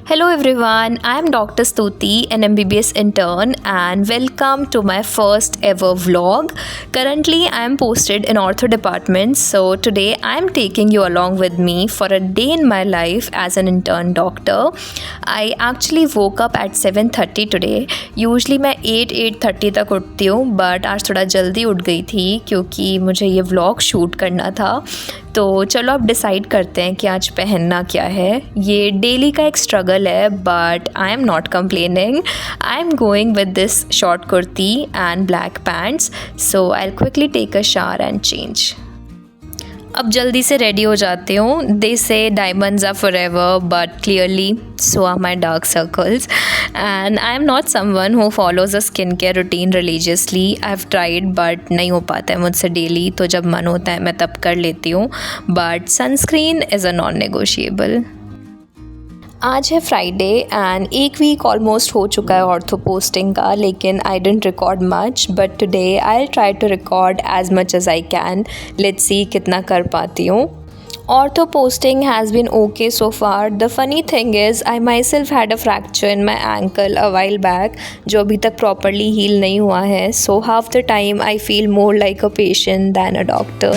Hello everyone, I am Dr. Stuti, an MBBS intern, and welcome to my first ever vlog. Currently, I am posted in ortho department, so today I am taking you along with me for a day in my life as an intern doctor. I actually woke up at 7:30 today. Usually मैं 8:30 तक उठती हूँ, but आज थोड़ा जल्दी उठ गई थी क्योंकि मुझे ये व्लॉग शूट करना था। तो चलो अब डिसाइड करते हैं कि आज पहनना क्या है। ये डेली का एक स्ट्रगल है, but I am not complaining. I am going with this short kurti and black pants, so I will quickly take a shower and change. अब जल्दी से रेडी हो जाती हूँ। They say diamonds are forever, but clearly so are my dark circles, and I am not someone who follows a skin care routine religiously. I have tried but नहीं हो पाता है मुझसे डेली, तो जब मन होता है मैं तब कर लेती हूँ, but sunscreen is a non negotiable. आज है फ्राइडे एंड एक वीक ऑलमोस्ट हो चुका है ऑर्थो पोस्टिंग का, लेकिन I didn't record much, but today I will try to record as much as I can. Let's see कितना कर पाती हूँ। Ortho posting has been okay so far. The funny thing is, I myself had a fracture in my ankle a while back, जो अभी तक properly heal नहीं हुआ है. So half the time I feel more like a patient than a doctor.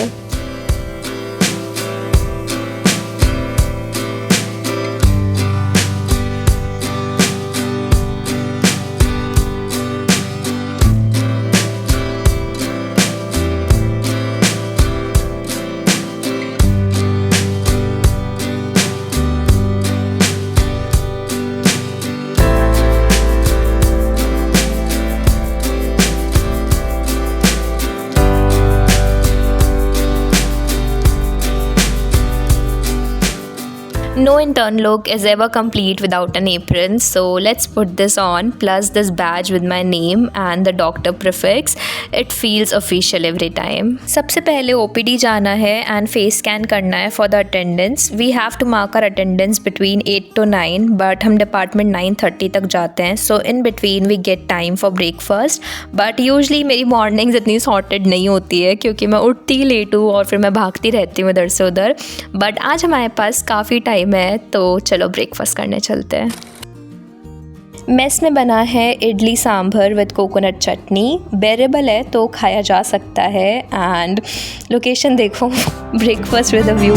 No intern look is ever complete without an apron, so let's put this on, plus this badge with my name and the doctor prefix. It feels official every time. सबसे पहले OPD जाना है and face scan करना है for the attendance. We have to mark our attendance between 8 to 9, but हम department 9:30 तक जाते हैं, so in between we get time for breakfast. But usually मेरी mornings इतनी sorted नहीं होती है क्योंकि मैं उठती ही लेट हूँ और फिर मैं भागती रहती हूँ इधर से उधर, but आज हमारे पास काफ़ी टाइम है, तो चलो ब्रेकफास्ट करने चलते हैं। मेस में बना है इडली सांभर विद कोकोनट चटनी। बेरेबल है तो खाया जा सकता है, एंड लोकेशन देखो, ब्रेकफास्ट विद अ व्यू।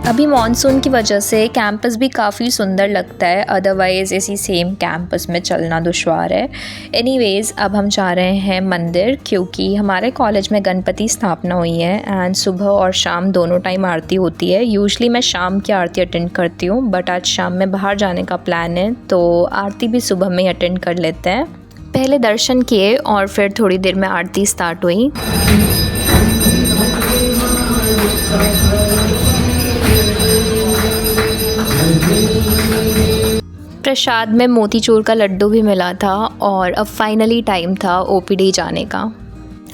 अभी मॉनसून की वजह से कैंपस भी काफ़ी सुंदर लगता है, अदरवाइज़ इसी सेम कैंपस में चलना दुश्वार है। एनीवेज़ अब हम जा रहे हैं मंदिर, क्योंकि हमारे कॉलेज में गणपति स्थापना हुई है एंड सुबह और शाम दोनों टाइम आरती होती है। यूजुअली मैं शाम की आरती अटेंड करती हूँ, बट आज शाम में बाहर जाने का प्लान है, तो आरती भी सुबह में ही अटेंड कर लेते हैं। पहले दर्शन किए और फिर थोड़ी देर में आरती स्टार्ट हुई। प्रसाद में मोतीचूर का लड्डू भी मिला था और अब फाइनली टाइम था ओपीडी जाने का।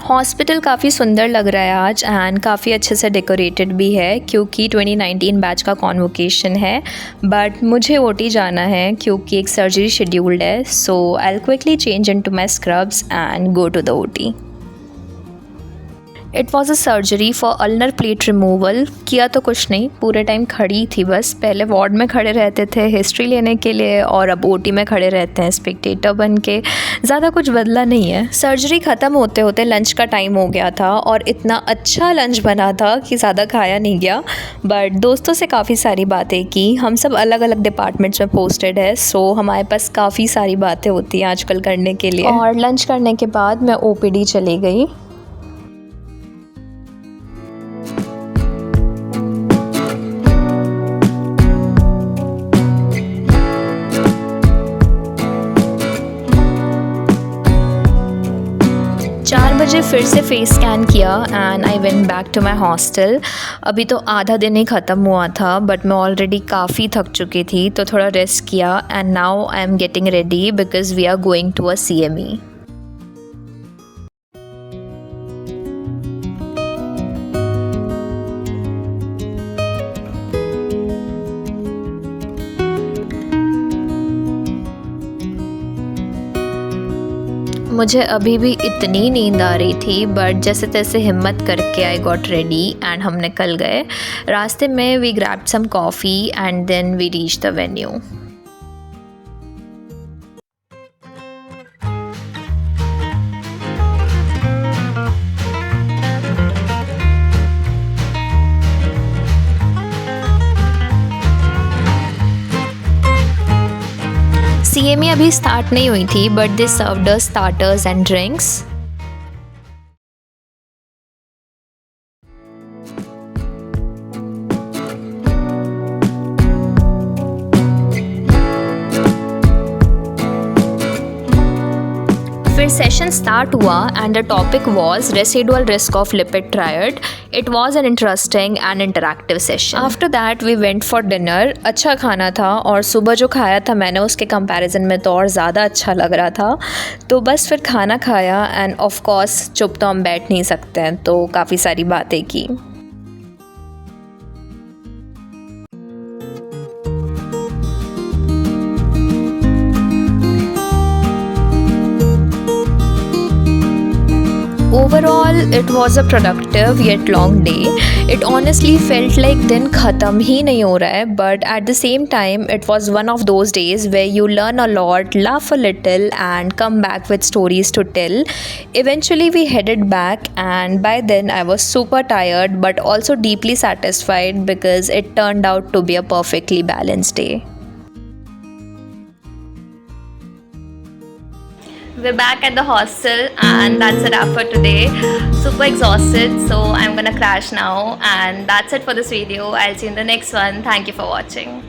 हॉस्पिटल काफ़ी सुंदर लग रहा है आज एंड काफ़ी अच्छे से डेकोरेटेड भी है, क्योंकि 2019 बैच का कॉन्वोकेशन है, बट मुझे ओटी जाना है क्योंकि एक सर्जरी शेड्यूल्ड है, so I will quickly change into my scrubs and go to the OT. It was a surgery for ulnar plate removal. किया तो कुछ नहीं, पूरे टाइम खड़ी थी बस। पहले वार्ड में खड़े रहते थे हिस्ट्री लेने के लिए, और अब ओटी में खड़े रहते हैं स्पेक्टेटर बन के। ज़्यादा कुछ बदला नहीं है। सर्जरी ख़त्म होते होते लंच का टाइम हो गया था, और इतना अच्छा लंच बना था कि ज़्यादा खाया नहीं गया, बट दोस्तों से काफ़ी सारी बातें की। हम सब अलग अलग डिपार्टमेंट्स में पोस्टेड है, सो हमारे पास काफ़ी सारी बातें होती हैं आजकल करने के लिए। और लंच करने के बाद मैं ओपीडी चली गई। मुझे फिर से फेस स्कैन किया and I went back to my hostel. अभी तो आधा दिन ही ख़त्म हुआ था, बट मैं ऑलरेडी काफ़ी थक चुकी थी, तो थोड़ा रेस्ट किया and now I am getting ready because we are going to a CME। मुझे अभी भी इतनी नींद आ रही थी, बट जैसे तैसे हिम्मत करके आई गॉट रेडी एंड हम निकल गए। रास्ते में we grabbed some coffee and then we reach the venue. CME अभी स्टार्ट नहीं हुई थी, but they served us starters and drinks. फिर सेशन स्टार्ट हुआ and the topic was residual risk of lipid triad. It was an interesting and interactive session. After that we went for dinner. अच्छा खाना था और सुबह जो खाया था मैंने उसके कंपैरिजन में तो और ज़्यादा अच्छा लग रहा था। तो बस फिर खाना खाया एंड ऑफ कोर्स चुप तो हम बैठ नहीं सकते हैं, तो काफ़ी सारी बातें की। Overall, it was a productive yet long day. It honestly felt like दिन ख़त्म ही नहीं हो रहा है, but at the same time, it was one of those days where you learn a lot, laugh a little, and come back with stories to tell. Eventually, we headed back, and by then I was super tired, but also deeply satisfied because it turned out to be a perfectly balanced day. We're back at the hostel and that's a wrap for today. Super exhausted, so I'm gonna crash now, and that's it for this video. I'll see you in the next one. Thank you for watching.